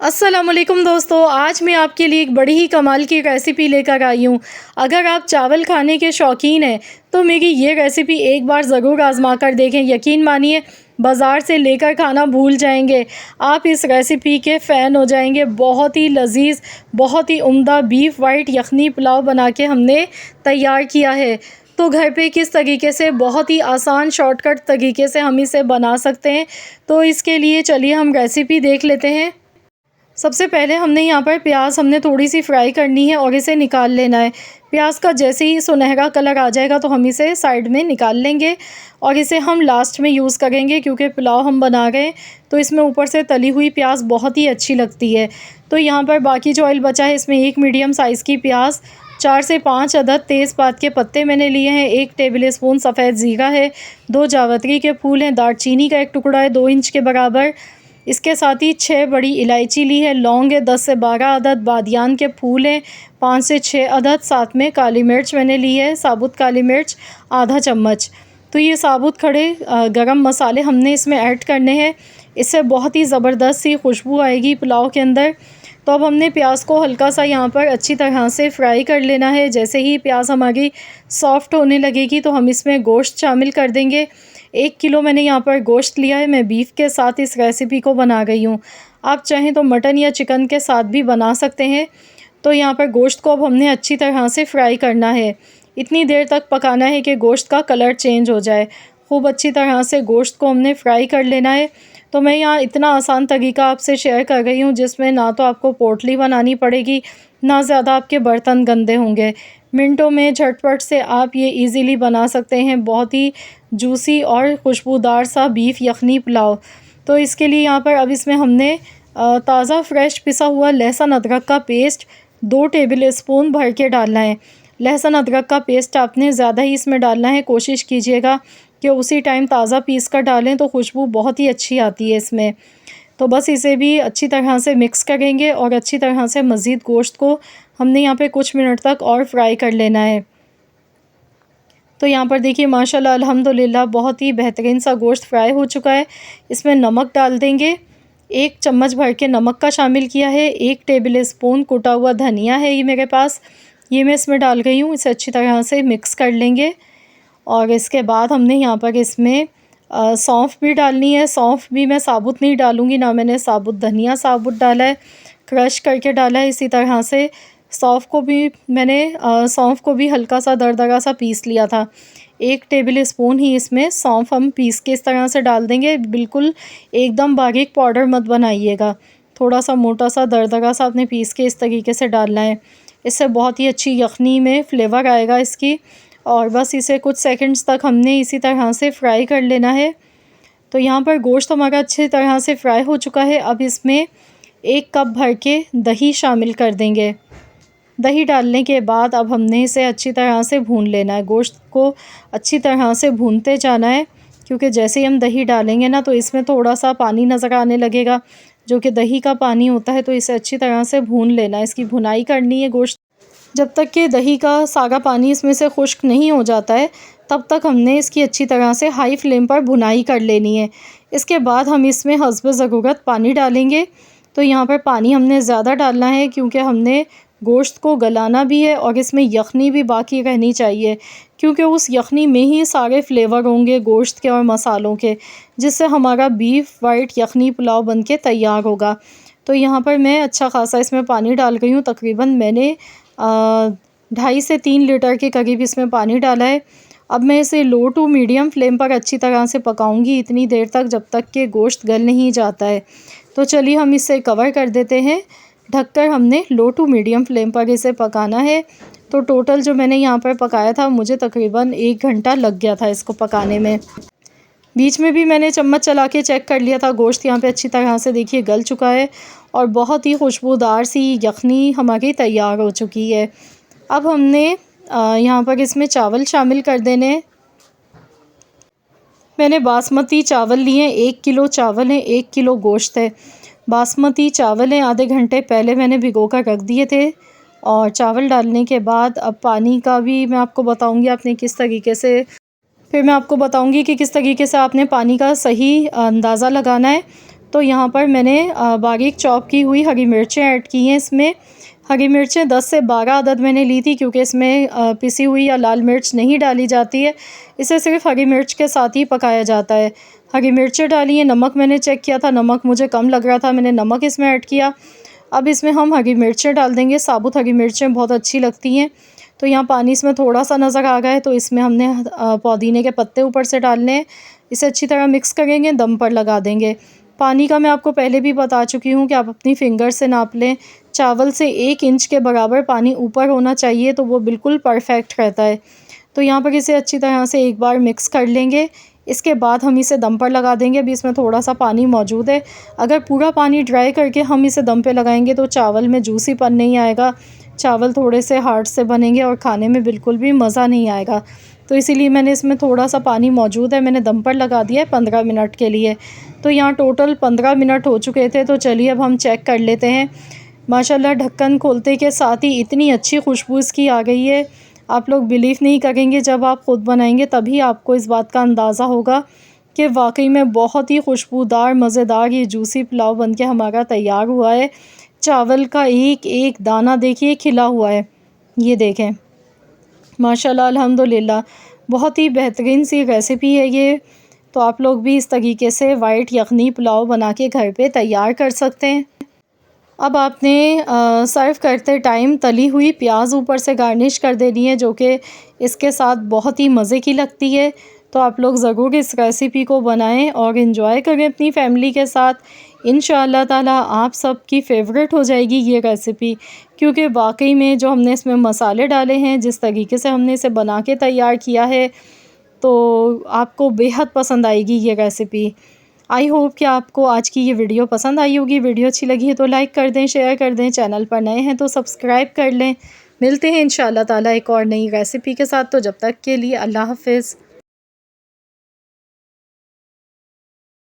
अस्सलामुअलैकुम दोस्तों, आज मैं आपके लिए एक बड़ी ही कमाल की रेसिपी लेकर आई हूँ। अगर आप चावल खाने के शौकीन हैं तो मेरी ये रेसिपी एक बार ज़रूर आज़मा कर देखें। यकीन मानिए, बाज़ार से लेकर खाना भूल जाएंगे। आप इस रेसिपी के फ़ैन हो जाएंगे। बहुत ही लजीज, बहुत ही उम्दा बीफ वाइट यखनी पुलाव बना के हमने तैयार किया है। तो घर पे किस तरीके से बहुत ही आसान शॉर्टकट तरीके से हम इसे बना सकते हैं, तो इसके लिए चलिए हम रेसिपी देख लेते हैं। सबसे पहले हमने यहाँ पर प्याज हमने थोड़ी सी फ्राई करनी है और इसे निकाल लेना है। प्याज का जैसे ही सुनहरा कलर आ जाएगा तो हम इसे साइड में निकाल लेंगे और इसे हम लास्ट में यूज़ करेंगे, क्योंकि पुलाव हम बना रहे हैं तो इसमें ऊपर से तली हुई प्याज बहुत ही अच्छी लगती है। तो यहाँ पर बाकी जो ऑयल बचा है इसमें एक मीडियम साइज़ की प्याज, 4 से 5 अदद तेज़पात के पत्ते मैंने लिए हैं, 1 टेबल स्पून सफ़ेद ज़ीरा है, 2 जावित्री के फूल हैं, दालचीनी का एक टुकड़ा है 2 इंच के बराबर। इसके साथ ही 6 बड़ी इलायची ली है, लौंग है 10 से 12 अदद, बादियान के फूल हैं 5 से 6 अदद, साथ में काली मिर्च मैंने ली है, साबुत काली मिर्च आधा चम्मच। तो ये साबुत खड़े गरम मसाले हमने इसमें ऐड करने हैं। इससे बहुत ही ज़बरदस्त सी खुशबू आएगी पुलाव के अंदर। तो अब हमने प्याज को हल्का सा यहाँ पर अच्छी तरह से फ्राई कर लेना है। जैसे ही प्याज हमारी सॉफ्ट होने लगेगी तो हम इसमें गोश्त शामिल कर देंगे। 1 किलो मैंने यहाँ पर गोश्त लिया है। मैं बीफ के साथ इस रेसिपी को बना गई हूँ। आप चाहें तो मटन या चिकन के साथ भी बना सकते हैं। तो यहाँ पर गोश्त को अब हमने अच्छी तरह से फ्राई करना है। इतनी देर तक पकाना है कि गोश्त का कलर चेंज हो जाए। खूब अच्छी तरह से गोश्त को हमने फ्राई कर लेना है। तो मैं यहाँ इतना आसान तरीका आपसे शेयर कर रही हूँ जिसमें ना तो आपको पोटली बनानी पड़ेगी, ना ज़्यादा आपके बर्तन गंदे होंगे। मिनटों में झटपट से आप ये इजीली बना सकते हैं बहुत ही जूसी और खुशबूदार सा बीफ यखनी पुलाव। तो इसके लिए यहाँ पर अब इसमें हमने ताज़ा फ्रेश पिसा हुआ लहसुन अदरक का पेस्ट 2 टेबल स्पून भर के डालना है। लहसुन अदरक का पेस्ट आपने ज़्यादा ही इसमें डालना है। कोशिश कीजिएगा कि उसी टाइम ताज़ा पीस कर डालें तो खुशबू बहुत ही अच्छी आती है इसमें। तो बस इसे भी अच्छी तरह से मिक्स करेंगे और अच्छी तरह से मज़ीद गोश्त को हमने यहाँ पे कुछ मिनट तक और फ्राई कर लेना है। तो यहाँ पर देखिए माशाल्लाह अल्हम्दुलिल्लाह बहुत ही बेहतरीन सा गोश्त फ्राई हो चुका है। इसमें नमक डाल देंगे, 1 चम्मच भर के नमक का शामिल किया है। 1 टेबल स्पून कुटा हुआ धनिया है ये मेरे पास, ये मैं इसमें डाल गई हूँ। इसे अच्छी तरह से मिक्स कर लेंगे और इसके बाद हमने यहाँ पर इसमें सौंफ भी डालनी है। सौंफ भी मैं साबुत नहीं डालूँगी, ना मैंने साबुत धनिया साबुत डाला है, क्रश करके डाला है। इसी तरह से सौंफ को भी हल्का सा दरदरा सा पीस लिया था। 1 टेबल स्पून ही इसमें सौंफ हम पीस के इस तरह से डाल देंगे। बिल्कुल एकदम बारीक पाउडर मत बनाइएगा, थोड़ा सा मोटा सा दरदरा सा आपने पीस के इस तरीके से डालना है। इससे बहुत ही अच्छी यखनी में फ्लेवर आएगा इसकी। और बस इसे कुछ सेकंड्स तक हमने इसी तरह से फ्राई कर लेना है। तो यहाँ पर गोश्त हमारा अच्छी तरह से फ्राई हो चुका है। अब इसमें 1 कप भर के दही शामिल कर देंगे। दही डालने के बाद अब हमने इसे अच्छी तरह से भून लेना है। गोश्त को अच्छी तरह से भूनते जाना है, क्योंकि जैसे ही हम दही डालेंगे ना तो इसमें थोड़ा सा पानी नज़र आने लगेगा, जो कि दही का पानी होता है। तो इसे अच्छी तरह से भून लेना है, इसकी भुनाई करनी है गोश्त। जब तक कि दही का सारा पानी इसमें से खुश्क नहीं हो जाता है तब तक हमने इसकी अच्छी तरह से हाई फ्लेम पर भुनाई कर लेनी है। इसके बाद हम इसमें हस्ब ज़रूरत पानी डालेंगे। तो यहाँ पर पानी हमने ज़्यादा डालना है, क्योंकि हमने गोश्त को गलाना भी है और इसमें यखनी भी बाकी रहनी चाहिए, क्योंकि उस यखनी में ही सारे फ्लेवर होंगे गोश्त के और मसालों के, जिससे हमारा बीफ वाइट यखनी पुलाव बनके तैयार होगा। तो यहाँ पर मैं अच्छा खासा इसमें पानी डाल गई हूँ। तकरीबन मैंने 2.5 से 3 लीटर के करीब इसमें पानी डाला है। अब मैं इसे लो टू मीडियम फ्लेम पर अच्छी तरह से पकाऊंगी इतनी देर तक जब तक कि गोश्त गल नहीं जाता है। तो चलिए हम इसे कवर कर देते हैं। ढककर हमने लो टू मीडियम फ्लेम पर इसे पकाना है। तो टोटल जो मैंने यहाँ पर पकाया था, मुझे तकरीबन 1 घंटा लग गया था इसको पकाने में। बीच में भी मैंने चम्मच चला के चेक कर लिया था। गोश्त यहाँ पे अच्छी तरह से देखिए गल चुका है और बहुत ही खुशबूदार सी यखनी हमारी तैयार हो चुकी है। अब हमने यहाँ पर इसमें चावल शामिल कर देने। मैंने बासमती चावल लिए, 1 किलो चावल है, 1 किलो गोश्त है। बासमती चावल हैं, आधे घंटे पहले मैंने भिगो कर रख दिए थे। और चावल डालने के बाद अब पानी का भी मैं आपको बताऊँगी आपने किस तरीके से, फिर मैं आपको बताऊंगी कि किस तरीके से आपने पानी का सही अंदाज़ा लगाना है। तो यहाँ पर मैंने बारीक चॉप की हुई हरी मिर्चें ऐड की हैं इसमें। हरी मिर्चें 10 से 12 अदद मैंने ली थी, क्योंकि इसमें पिसी हुई या लाल मिर्च नहीं डाली जाती है, इसे सिर्फ हरी मिर्च के साथ ही पकाया जाता है। हरी मिर्चें डाली हैं। नमक मैंने चेक किया था, नमक मुझे कम लग रहा था, मैंने नमक इसमें ऐड किया। अब इसमें हम हरी मिर्चें डाल देंगे। साबुत हरी मिर्चें बहुत अच्छी लगती हैं। तो यहाँ पानी इसमें थोड़ा सा नज़र आ गया है, तो इसमें हमने पुदीने के पत्ते ऊपर से डालने हैं। इसे अच्छी तरह मिक्स करेंगे, दम पर लगा देंगे। पानी का मैं आपको पहले भी बता चुकी हूँ कि आप अपनी फिंगर से नाप लें। चावल से 1 इंच के बराबर पानी ऊपर होना चाहिए, तो वो बिल्कुल परफेक्ट रहता है। तो यहाँ पर इसे अच्छी तरह से एक बार मिक्स कर लेंगे। इसके बाद हम इसे दम पर लगा देंगे। अभी इसमें थोड़ा सा पानी मौजूद है। अगर पूरा पानी ड्राई करके हम इसे दम पे लगाएंगे तो चावल में जूसीपन नहीं आएगा, चावल थोड़े से हार्ड से बनेंगे और खाने में बिल्कुल भी मज़ा नहीं आएगा। तो इसीलिए मैंने इसमें थोड़ा सा पानी मौजूद है, मैंने दम पर लगा दिया है 15 मिनट के लिए। तो यहाँ टोटल 15 मिनट हो चुके थे। तो चलिए अब हम चेक कर लेते हैं। माशाल्लाह ढक्कन खोलते के साथ ही इतनी अच्छी खुशबू इसकी आ गई है, आप लोग बिलीव नहीं करेंगे। जब आप ख़ुद बनाएंगे तभी आपको इस बात का अंदाज़ा होगा कि वाकई में बहुत ही खुशबूदार मज़ेदार ये जूसी पुलाव बनके हमारा तैयार हुआ है। चावल का एक एक दाना देखिए खिला हुआ है, ये देखें माशाल्लाह अल्हम्दुलिल्लाह। बहुत ही बेहतरीन सी रेसिपी है ये। तो आप लोग भी इस तरीके से वाइट यखनी पुलाव बना के घर पे तैयार कर सकते हैं। अब आपने सर्व करते टाइम तली हुई प्याज ऊपर से गार्निश कर देनी है, जो कि इसके साथ बहुत ही मज़े की लगती है। तो आप लोग ज़रूर इस रेसिपी को बनाएं और इन्जॉय करें अपनी फैमिली के साथ। इंशाअल्लाह ताला आप सब की फेवरेट हो जाएगी ये रेसिपी, क्योंकि वाकई में जो हमने इसमें मसाले डाले हैं, जिस तरीके से हमने इसे बना के तैयार किया है, तो आपको बेहद पसंद आएगी ये रेसिपी। आई होप कि आपको आज की ये वीडियो पसंद आई होगी। वीडियो अच्छी लगी है तो लाइक कर दें, शेयर कर दें। चैनल पर नए हैं तो सब्सक्राइब कर लें। मिलते हैं इंशाअल्लाह ताला एक और नई रेसिपी के साथ। तो जब तक के लिए अल्लाह हाफ़िज़।